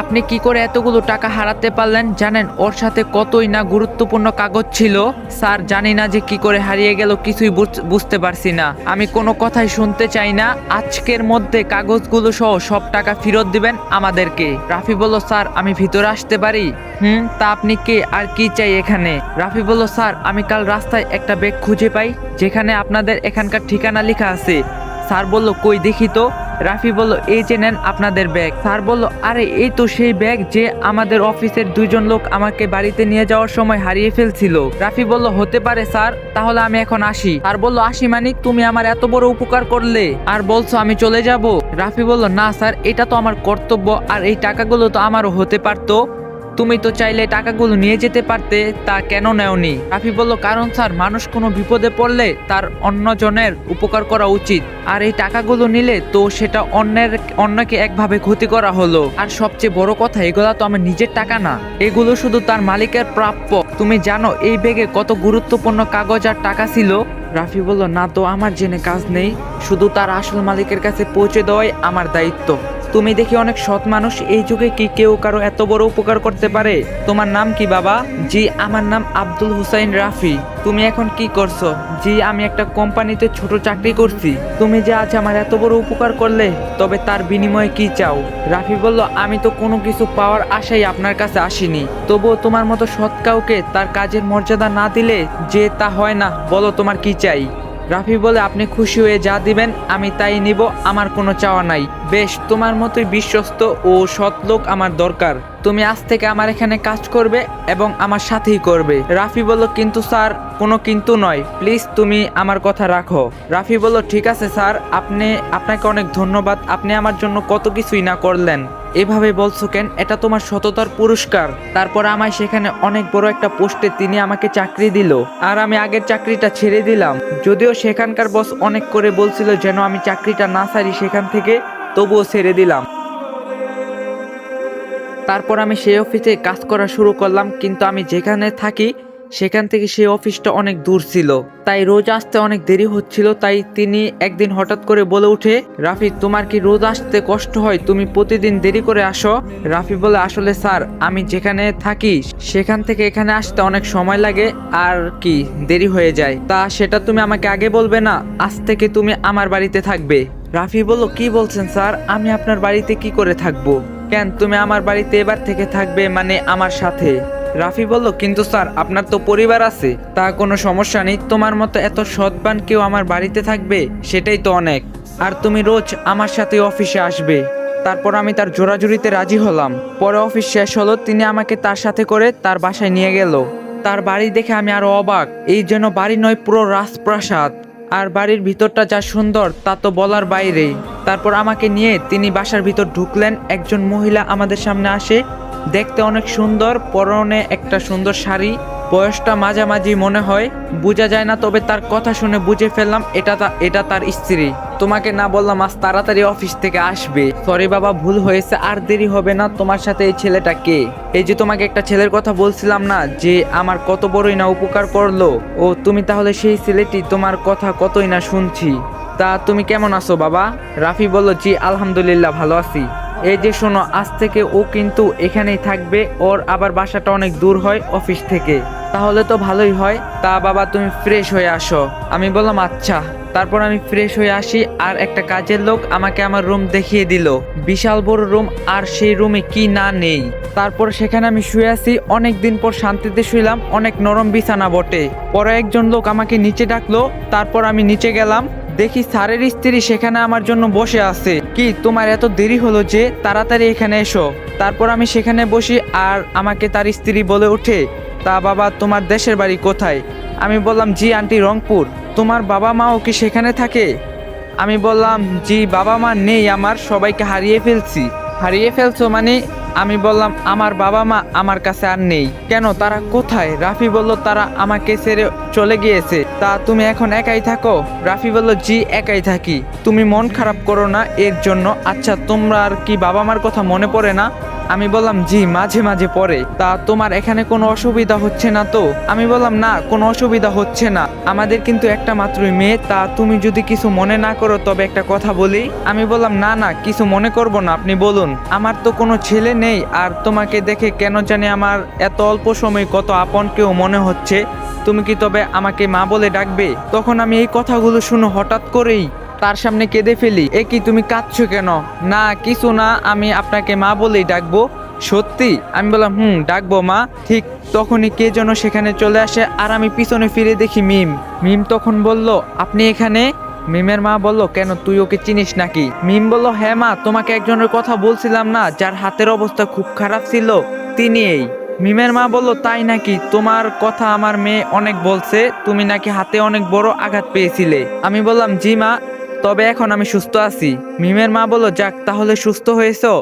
আপনি কি করে এতগুলো টাকা হারাতে পারলেন? জানেন ওর সাথে কতই না গুরুত্বপূর্ণ কাগজ ছিল। স্যার, জানি না যে কি করে হারিয়ে গেল, কিছুই বুঝতে পারছি না। আমি কোনো কথাই শুনতে চাই না। আজকের মধ্যে কাগজগুলো সহ সব টাকা ফেরত দিবেন আমাদেরকে। রাফি বলল, স্যার, আমি ভিতরে আসতে পারি? তা আপনি কে আর কি চাই এখানে? রাফি বলল, স্যার, আমি কাল রাস্তায় একটা ব্যাগ খুঁজে পাই যেখানে আপনাদের এখানকার ঠিকানা লেখা আছে। স্যার বলল, কই দেখি তো। রাফি বলল, এই যে নেন আপনাদের ব্যাগ। স্যার বলল, আরে এই তো সেই ব্যাগ যে আমাদের অফিসের 2জন লোক আমাকে বাড়িতে নিয়ে যাওয়ার সময় হারিয়ে ফেলছিল। রাফি বলল, হতে পারে স্যার, তাহলে আমি এখন আসি। স্যার বলল, আসি মানে? তুমি আমার এত বড় উপকার করলে আর বলছো আমি চলে যাব? রাফি বলল, না স্যার, এটা তো আমার কর্তব্য, আর এই টাকাগুলো তো আমারও হতে পারতো। তুমি তো চাইলে টাকাগুলো নিয়ে যেতে পারতে, তা কেন নেওনি? রাফি বলল, কারণ স্যার, মানুষ কোনো বিপদে পড়লে তার অন্যজনের উপকার করা উচিত, আর এই টাকাগুলো নিলে তো সেটা অন্যকে একভাবে ক্ষতি করা হলো। আর সবচেয়ে বড় কথা, এগুলা তো আমার নিজের টাকা না, এগুলো শুধু তার মালিকের প্রাপ্য। তুমি জানো এই ব্যাগে কত গুরুত্বপূর্ণ কাগজ আর টাকা ছিল? রাফি বলল, না তো, আমার জেনে কাজ নেই, শুধু তার আসল মালিকের কাছে পৌঁছে দেওয়াই আমার দায়িত্ব। তুমি দেখি অনেক সৎ মানুষ, এই যুগে কি কেউ কারো এত বড় উপকার করতে পারে? তোমার নাম কি বাবা? জি, আমার নাম আব্দুল হুসাইন রাফি। তুমি এখন কি করছো? জি, আমি একটা কোম্পানিতে ছোট চাকরি করছি। তুমি যে আজ আমার এত বড় উপকার করলে, তবে তার বিনিময়ে কি চাও? রাফি বলল, আমি তো কোনো কিছু পাওয়ার আশাই আপনার কাছে আসিনি, তবুও তোমার মতো সৎ কাউকে তার কাজের মর্যাদা না দিলে যে তা হয় না। বলো তোমার কি চাই? রাফি বলে, আপনি খুশি হয়ে যা দিবেন আমি তাই নিব, আমার কোনো চাওয়া নাই। বেশ, তোমার মতোই বিশ্বস্ত ও সৎ লোক আমার দরকার। তুমি আজ থেকে আমার এখানে কাজ করবে এবং আমার সাথেই করবে। রাফি বলল, কিন্তু স্যার। কোনো কিন্তু নয়, প্লিজ তুমি আমার কথা রাখো। রাফি বলল, ঠিক আছে স্যার, আপনাকে অনেক ধন্যবাদ, আপনি আমার জন্য কত কিছুই না করলেন। এভাবে বলছো কেন? এটা তোমার সততার পুরস্কার। তারপর আমায় সেখানে অনেক বড় একটা পোস্টে তিনি আমাকে চাকরি দিল, আর আমি আগের চাকরিটা ছেড়ে দিলাম। যদিও সেখানকার বস অনেক করে বলছিল যেন আমি চাকরিটা না ছাড়ি সেখান থেকে, তবুও ছেড়ে দিলাম। তারপর আমি সেই অফিসে কাজ করা শুরু করলাম, কিন্তু আমি যেখানে থাকি সেখান থেকে সেই অফিসটা অনেক দূর ছিল, তাই রোজ আসতে অনেক দেরি হচ্ছিল। তাই তিনি একদিন হঠাৎ করে বলে উঠে, রাফি, তোমার কি রোজ আসতে কষ্ট হয়? তুমি প্রতিদিন দেরি করে আসো। রাফি বলে, আসলে স্যার, আমি যেখানে থাকি সেখান থেকে এখানে আসতে অনেক সময় লাগে, আর কি দেরি হয়ে যায়। তা সেটা তুমি আমাকে আগে বলবে না? আজ থেকে তুমি আমার বাড়িতে থাকবে। রাফি বলল, কি বলছেন স্যার? আমি আপনার বাড়িতে কি করে থাকবো? কেন, তুমি আমার বাড়িতে এবার থেকে থাকবে, মানে আমার সাথে। রাফি বলল, কিন্তু স্যার, আপনার তো পরিবার আছে। তা কোনো সমস্যা নেই, তোমার মতো এত সৎবান কেউ আমার বাড়িতে থাকবে, সেটাই তো অনেক। আর তুমি রোজ আমার সাথে অফিসে আসবে। তারপর আমি তার জোরাজুরিতে রাজি হলাম। পরে অফিস শেষ হলো, তিনি আমাকে তার সাথে করে তার বাসায় নিয়ে গেল। তার বাড়ি দেখে আমি আরো অবাক। এই যেন বাড়ি নয়, পুরো রাজপ্রাসাদ। আর বাড়ির ভিতরটা যা সুন্দর তা তো বলার বাইরে। তারপর আমাকে নিয়ে তিনি বাসার ভিতর ঢুকলেন। একজন মহিলা আমাদের সামনে আসে, দেখতে অনেক সুন্দর, পরনে একটা সুন্দর শাড়ি, বয়সটা মাঝামাঝি মনে হয়, বোঝা যায় না, তবে তার কথা শুনে বুঝে ফেললাম এটা তার স্ত্রী। তোমাকে না বললাম আজ তাড়াতাড়ি অফিস থেকে আসবে? সরি বাবা, ভুল হয়েছে, আর দেরি হবে না। তোমার সাথে এই ছেলেটা কে? এই যে তোমাকে একটা ছেলের কথা বলছিলাম না, যে আমার কত বড়ই না উপকার করলো, ও তুমি তাহলে সেই ছেলেটি? তোমার কথা কতই না শুনছি। তা তুমি কেমন আছো বাবা? রাফি বলল, জি আলহামদুলিল্লাহ ভালো আছি। এই যে শোনো, আজ থেকে ও কিন্তু এখানেই থাকবে, ওর আবার বাসাটা অনেক দূর হয় অফিস থেকে। তাহলে তো ভালোই হয়। তা বাবা তুমি ফ্রেশ হয়ে আসো। আমি বললাম আচ্ছা। তারপর আমি ফ্রেশ হয়ে আসি, আর একটা কাজের লোক আমাকে আমার রুম দেখিয়ে দিল। বিশাল বড় রুম, আর সেই রুমে কি না নেই। তারপর সেখানে আমি শুয়ে আছি, অনেক দিন পর শান্তিতে শুইলাম, অনেক নরম বিছানা বটে। পরে একজন লোক আমাকে নিচে ডাকলো, তারপর আমি নিচে গেলাম, দেখি স্যারের স্ত্রী সেখানে আমার জন্য বসে আছে। কি তোমার এত দেরি হলো যে, তাড়াতাড়ি এখানে এসো। তারপর আমি সেখানে বসি, আর আমাকে তার স্ত্রী বলে ওঠে, তা বাবা তোমার দেশের বাড়ি কোথায়? আমি বললাম, জি আন্টি রংপুর। তোমার বাবা মাও কি সেখানে থাকে? আমি বললাম, জি বাবা মা নেই আমার, সবাইকে হারিয়ে ফেলছি। হারিয়ে ফেলছো মানে? আমি বললাম, আমার বাবা মা আমার কাছে আর নেই। কেন, তারা কোথায়? রাফি বলল, তারা আমাকে ছেড়ে চলে গিয়েছে। তা তুমি এখন একাই থাকো? রাফি বলল, জি একাই থাকি। তুমি মন খারাপ করো না এর জন্য। আচ্ছা তোমরা আর কি বাবা মার কথা মনে পড়ে না? আমি বললাম, জি মাঝে মাঝে পড়ে। তা তোমার এখানে কোনো অসুবিধা হচ্ছে না তো? আমি বললাম, না কোনো অসুবিধা হচ্ছে না, আমাদের কিন্তু একটা মাত্রই মেয়ে। তা তুমি যদি কিছু মনে না করো তবে একটা কথা বলি। আমি বললাম, না না কিছু মনে করব না, আপনি বলুন। আমার তো কোনো ছেলে নেই, আর তোমাকে দেখে কেন জানি আমার এত অল্প সময় কত আপন কেউ মনে হচ্ছে। তুমি কি তবে আমাকে মা বলে ডাকবে? তখন আমি এই কথাগুলো শুনে হঠাৎ করেই তার সামনে কেঁদে ফেলি। এ কি তুমি কাঁদছো কেন? না কিছু না, আমি আপনাকে মা বলেই ডাকবো। সত্যি? আমি বললাম, ডাকবো মা। ঠিক তখনই কে যেন সেখানে চলে আসে, আর আমি পিছনে ফিরে দেখি মিম। মিম তখন বলল, আপনি এখানে? মিমের মা বলল, কেন তুই ওকে চিনিস নাকি? মিম বলল, হ্যাঁ মা, তোমাকে একজনের কথা বলছিলাম না, যার হাতের অবস্থা খুব খারাপ ছিল, তিনি এই। মিমের মা বলল, তাই নাকি? তোমার কথা আমার মেয়ে অনেক বলছে, তুমি নাকি হাতে অনেক বড় আঘাত পেয়েছিলে। আমি বললাম, জি মা, তবে এখন আমি সুস্থ আছি। মিমের মা বলল, যাক তাহলে সুস্থ হয়েছো।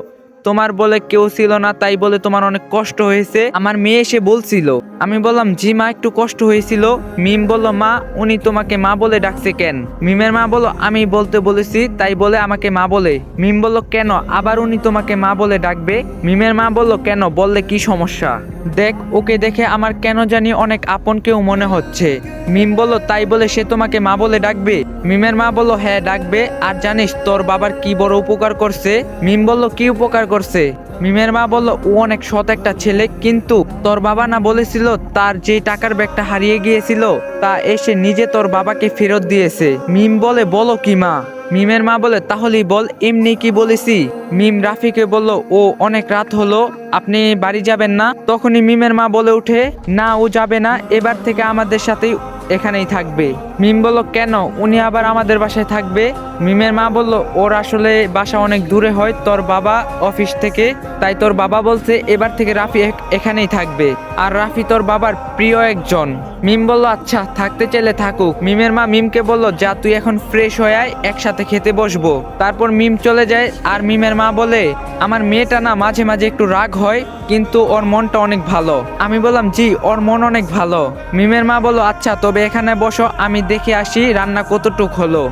তোমার বলে কেউ ছিল না, তাই বলে তোমার অনেক কষ্ট হয়েছে, আমার মেয়ে এসে বলছিল। আমি বললাম, জি মা একটু কষ্ট হয়েছিল। মিম বলল, মা উনি তোমাকে মা বলে ডাকছে কেন? মিমের মা বলল, আমি বলতে বলেছি তাই বলে আমাকে মা বলে। মিম বলল, কেন আবার উনি তোমাকে মা বলে ডাকবে? মিমের মা বলল, কেন বললে কি সমস্যা? দেখ ওকে দেখে আমার কেন জানি অনেক আপন কেউ মনে হচ্ছে। মিম বলল, তাই বলে সে তোমাকে মা বলে ডাকবে? মিমের মা বলল, হ্যাঁ ডাকবে। আর জানিস তোর বাবার কি বড় উপকার করছে? মিম বলল, কি উপকার করছে? মিমের মা বলল, ও অনেক সৎ একটা ছেলে, কিন্তু তোর বাবা না বলেছিল তার যে টাকার ব্যাগটা হারিয়ে গিয়েছিল তা এসে নিজে তোর বাবাকে ফেরত দিয়েছে। মিম বলে, বলো কি মা? মিমের মা বলে, তাহলেই বল, এমনি কি বলেছি? মিম রাফিকে বলল, ও অনেক রাত হলো, আপনি বাড়ি যাবেন না? তখনই মিমের মা বলে উঠে, না ও যাবে না, এবার থেকে আমাদের সাথেই এখানেই থাকবে। মিম বলল, কেন উনি আবার আমাদের বাসায় থাকবে? মিমের মা বলল, ওর আসলে বাসা অনেক দূরে হয় তোর বাবা অফিস থেকে, তাই তোর বাবা বলছে এবার থেকে রাফি এখানেই থাকবে, আর রাফি তোর বাবার প্রিয় একজন। মিম বলল, আচ্ছা থাকতে চাইলে থাকুক। মিমের মা মিমকে বলল, যা তুই এখন ফ্রেশ হয়ে আয়, একসাথে খেতে বসবো। তারপর মিম চলে যায়, আর মিমের মা বলে, আমার মেয়েটা না মাঝে মাঝে একটু রাগ হয়, কিন্তু ওর মনটা অনেক ভালো। আমি বললাম, জি ওর মন অনেক ভালো। মিমের মা বলল, আচ্ছা তবে এখানে বসো, আমি দেখে আসি রান্না কতটুক হলো।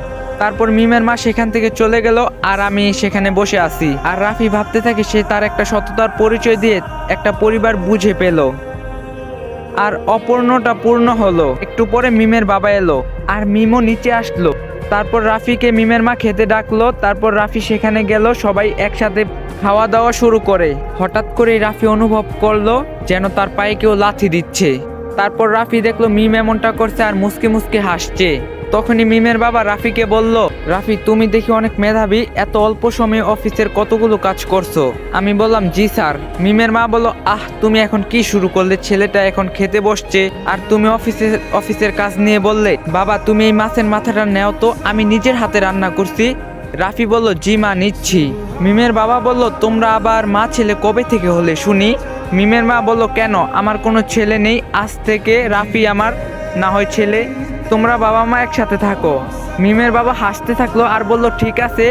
তারপর মিমের মা সেখান থেকে চলে গেল, আর আমি সেখানে বসে আছি। আর রাফি ভাবতে থাকে সে তার একটা সততার পরিচয় দিয়ে একটা পরিবার বুঝে পেল, আর অপূর্ণটা পূর্ণ হলো। একটু পরে মিমের বাবা এলো, আর মিমও নিচে আসলো। তারপর রাফিকে মিমের মা খেতে ডাকলো, তারপর রাফি সেখানে গেল, সবাই একসাথে খাওয়া দাওয়া শুরু করে। হঠাৎ করেই রাফি অনুভব করলো যেন তার পায়ে কেউ লাথি দিচ্ছে। তারপর রাফি দেখলো মিম এমনটা করছে, আর মুসকে মুসকে হাসছে। তখনই মিমের বাবা রাফিকে বলল, রাফি তুমি দেখি অনেক মেধাবী, এত অল্প সময়ে অফিসের কতগুলো কাজ করছো। আমি বললাম, জি স্যার। মিমের মা বলল, তুমি এখন কি শুরু করলে? ছেলেটা এখন খেতে বসছে, আর তুমি অফিসের কাজ নিয়ে বললে। বাবা তুমি এই মাছের মাথাটা নেও তো, আমি নিজের হাতে রান্না করছি। রাফি বলল, জি মা নিচ্ছি। মিমের বাবা বলল, তোমরা আবার মা ছেলে কবে থেকে হলে শুনি? মিমের মা বলল, কেন আমার কোনো ছেলে নেই, আজ থেকে রাফি আমার না হয় ছেলে, তোমরা বাবা মা একসাথে থাকো। মিমের বাবা হাসতে থাকলো আর বলল, ঠিক আছে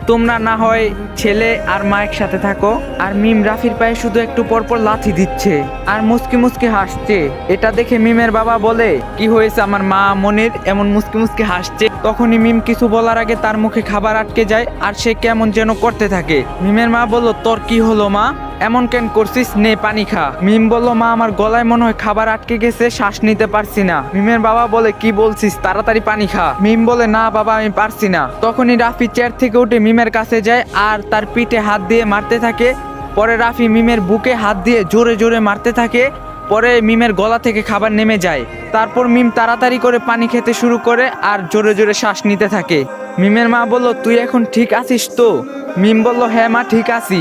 তোমরা না হয় ছেলে আর মা একসাথে থাকো। আর মিম রাফির পায়ে শুধু একটু পর পর লাথি দিচ্ছে আর মুস্কি মুস্কি হাসছে। এটা দেখে মিমের বাবা বলে, কি হয়েছে আমার মা মনির এমন মুস্কি মুস্কি হাসছে? তখনই মিম কিছু বলার আগে তার মুখে খাবার আটকে যায় আর সে কেমন যেন করতে থাকে। মিমের মা বলল, তোর কি হলো মা, এমন কেন করছিস, নে পানি খা। মিম বলল, মা আমার গলায় মনে হয় খাবার আটকে গেছে, শ্বাস নিতে পারছি না। মিমের বাবা বলে, কি বলছিস, তাড়াতাড়ি পানি খা। মিম বলে, না বাবা আমি পারছি না। তখনই রাফি চেয়ার থেকে উঠে মিমের কাছে যায় আর তার পিঠে হাত দিয়ে মারতে থাকে। পরে রাফি মিমের বুকে হাত দিয়ে জোরে জোরে মারতে থাকে। পরে মিমের গলা থেকে খাবার নেমে যায়। তারপর মিম তাড়াতাড়ি করে পানি খেতে শুরু করে আর জোরে জোরে শ্বাস নিতে থাকে। মিমের মা বলল, তুই এখন ঠিক আছিস তো? মিম বলল, হ্যাঁ মা ঠিক আছি।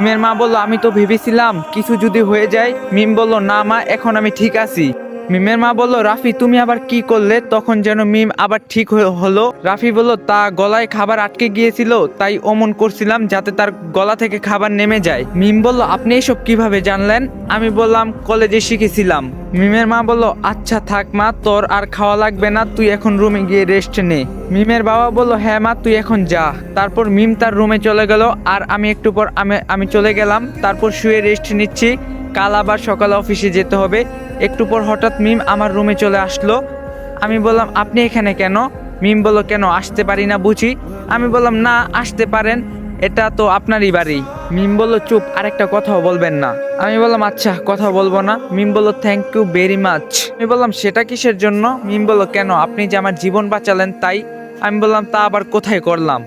মিমের মা বলল, আমি তো ভেবেছিলাম কিছু যদি হয়ে যায়। মিম বলল, না মা এখন আমি ঠিক আছি। মিমের মা বলল, রাফি তুমি আবার কি করলে? তখন যেন মিম আবার ঠিক হলো। রাফি বলল, তা গলায় খাবার আটকে গিয়েছিল, তাই অমন করছিলাম যাতে তার গলা থেকে খাবার নেমে যায়। মিম বলল, আপনি এসব কিভাবে জানলেন? আমি বললাম, কলেজে শিখেছিলাম। মিমের মা বলল, আচ্ছা থাক মা, তোর আর খাওয়া লাগবে না, তুই এখন রুমে গিয়ে রেস্ট নে। মিমের বাবা বলল, হ্যাঁ মা তুই এখন যা। তারপর মিম তার রুমে চলে গেল আর আমি একটু পর আমি চলে গেলাম। তারপর শুয়ে রেস্ট নিচ্ছি, কাল আবার সকালে অফিসে যেতে হবে। একটু পর হঠাৎ মিম আমার রুমে চলে আসলো। আমি বললাম, আপনি এখানে কেন? মিম বলল, কেন আসতে পারি না বুঝি? আমি বললাম, না আসতে পারেন, এটা তো আপনারই বাড়ি। মিম বলল, চুপ, আরেকটা কথাও বলবেন না। আমি বললাম, আচ্ছা কথা বলবো না। মিম বলল, থ্যাংক ইউ ভেরি মাচ। আমি বললাম, সেটা কিসের জন্য? মিম বলল, কেন, আপনি যে আমার জীবন বাঁচালেন তাই। আমি বললাম, তা আবার কোথায় করলাম?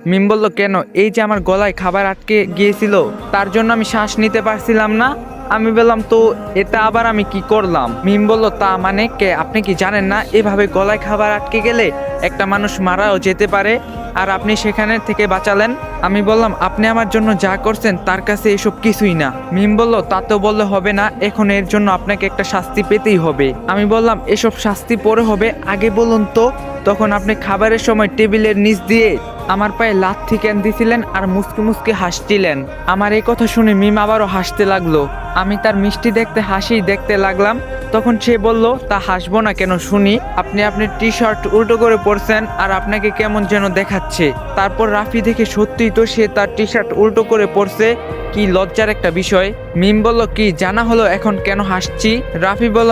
মিম বলল, কেন, এই যে আমার গলায় খাবার আটকে গিয়েছিল তার জন্য আমি শ্বাস নিতে পারছিলাম না। আমি বললাম, তো এটা আবার আমি কি করলাম? মিম বলল, তা মানে কে, আপনি কি জানেন না এভাবে গলায় খাবার আটকে গেলে একটা মানুষ মারাও যেতে পারে, আর আপনি সেখানে থেকে বাঁচালেন। আমি বললাম, আপনি আমার জন্য যা করছেন তার কাছে এসব কিছুই না। মিম বলল, তা তো বললে হবে না, এখন এর জন্য আপনাকে একটা শাস্তি পেতেই হবে। আমি বললাম, এসব শাস্তি পরে হবে, আগে বলুন তো। তখন আপনি খাবারের সময় টেবিলের নিচ দিয়ে আমার পায়ে লাথি কেন দিছিলেন আর মুসকি মুসকি হাসছিলেন? আমার এই কথা শুনে মিম আবারও হাসতে লাগলো। আমি তার মিষ্টি দেখতে হাসি দেখতে লাগলাম। তখন সে বলল, তা হাসবো না কেন শুনি? আপনি আপনার টি শার্ট উল্টো করে পরছেন আর আপনাকে কেমন যেন দেখাচ্ছে। তারপর রাফি দেখে সত্যিই তো সে তার টি শার্ট উল্টো করে পরছে, কি লজ্জার একটা বিষয়। মিম বলল, কি জানা হলো এখন কেন হাসছি? রাফি বলল,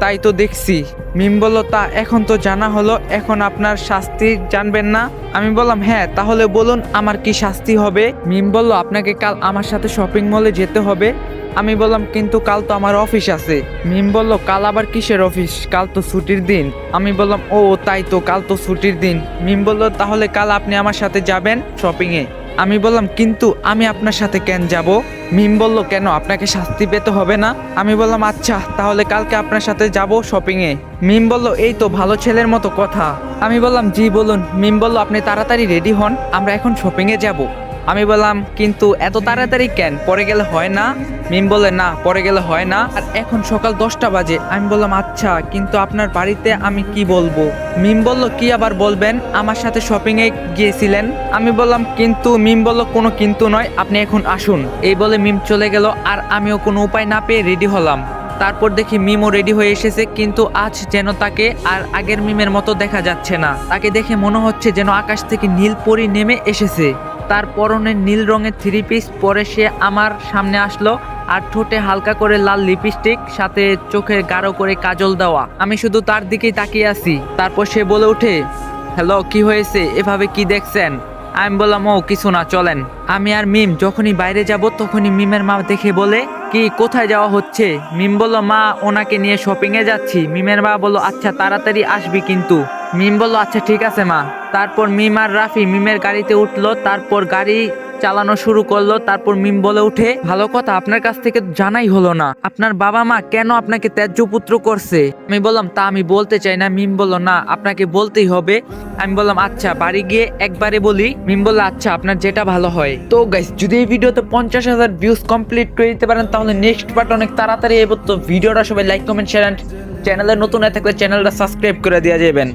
তাই তো দেখছি। মিম বলল, তা এখন তো জানা হলো, এখন আপনার শাস্তি জানবেন না? আমি বললাম, হ্যাঁ তাহলে বলুন আমার কি শাস্তি হবে? মিম বলল, আপনাকে কাল আমার সাথে শপিং মলে যেতে হবে। আমি বললাম, কিন্তু কাল তো আমার অফিস আছে। মিম বলল, কাল আবার কিসের অফিস, কাল তো ছুটির দিন। আমি বললাম, ও তাই তো, কাল তো ছুটির দিন। মিম বলল, তাহলে কাল আপনি আমার সাথে যাবেন শপিংয়ে। আমি বললাম, কিন্তু আমি আপনার সাথে কেন যাব? মিম বলল, কেন, আপনাকে শাস্তি পেতে হবে না? আমি বললাম, আচ্ছা তাহলে কালকে আপনার সাথে যাব শপিংয়ে। মিম বলল, এই তো ভালো ছেলের মতো কথা। আমি বললাম, জি বলুন। মিম বলল, আপনি তাড়াতাড়ি রেডি হন, আমরা এখন শপিংয়ে যাব। আমি বললাম, কিন্তু এত তাড়াতাড়ি কেন, পরে গেলে হয় না? মিম বলে, না পরে গেলে হয় না, আর এখন সকাল 10টা বাজে। আমি বললাম, আচ্ছা কিন্তু আপনার বাড়িতে আমি কি বলবো? মিম বলল, কি আবার বলবেন, আমার সাথে শপিংয়ে গিয়েছিলেন। আমি বললাম, কিন্তু। মিম বলল, কোনো কিন্তু নয়, আপনি এখন আসুন। এই বলে মিম চলে গেল আর আমিও কোনো উপায় না পেয়ে রেডি হলাম। তারপর দেখি মিমও রেডি হয়ে এসেছে, কিন্তু আজ যেন তাকে আর আগের মিমের মতো দেখা যাচ্ছে না। তাকে দেখে মনে হচ্ছে যেন আকাশ থেকে নীল পরি নেমে এসেছে। তার পরনে নীল রঙের 3 পিস পরে সে আমার সামনে আসলো আর ঠোঁটে হালকা করে লাল লিপস্টিক, সাথে চোখে গাঢ় করে কাজল দেওয়া। আমি শুধু তার দিকেই তাকিয়ে আছি। তারপর সে বলে ওঠে, হ্যালো কি হয়েছে, এভাবে কি দেখছেন? আমি বললাম, ও কিছু না, চলেন। আমি আর মিম যখনই বাইরে যাব তখনই মিমের মা দেখে বলে, কি কোথায় যাওয়া হচ্ছে? মিম বলল, মা ওনাকে নিয়ে শপিংয়ে যাচ্ছি। মিমের মা বলল, আচ্ছা তাড়াতাড়ি আসবি কিন্তু। মিম বলল, আচ্ছা ঠিক আছে মা। তারপর মিম আর রাফি মিমের গাড়িতে উঠলো, তারপর গাড়ি চালানো শুরু করলো। তারপর মিম বলে উঠে, ভালো কথা, আপনার কাছ থেকে জানাই হলো না আপনার বাবা মা কেন আপনাকে ত্যায্য পুত্র করছে। আমি বললাম, তা আমি বলতে চাই না। মিম বলল, না আপনাকে বলতেই হবে। আমি বললাম, আচ্ছা বাড়ি গিয়ে একবারে বলি। মিম বলল, আচ্ছা আপনার যেটা ভালো হয়। তো গাইস, যদি এই ভিডিওতে 50,000 ভিউজ কমপ্লিট করে দিতে পারেন তাহলে নেক্সট পার্ট অনেক তাড়াতাড়ি এবো। তো ভিডিওটা সবাই লাইক কমেন্ট শেয়ার, চ্যানেলে নতুন হয়ে থাকলে চ্যানেলটা সাবস্ক্রাইব করে দেওয়া যাবেন।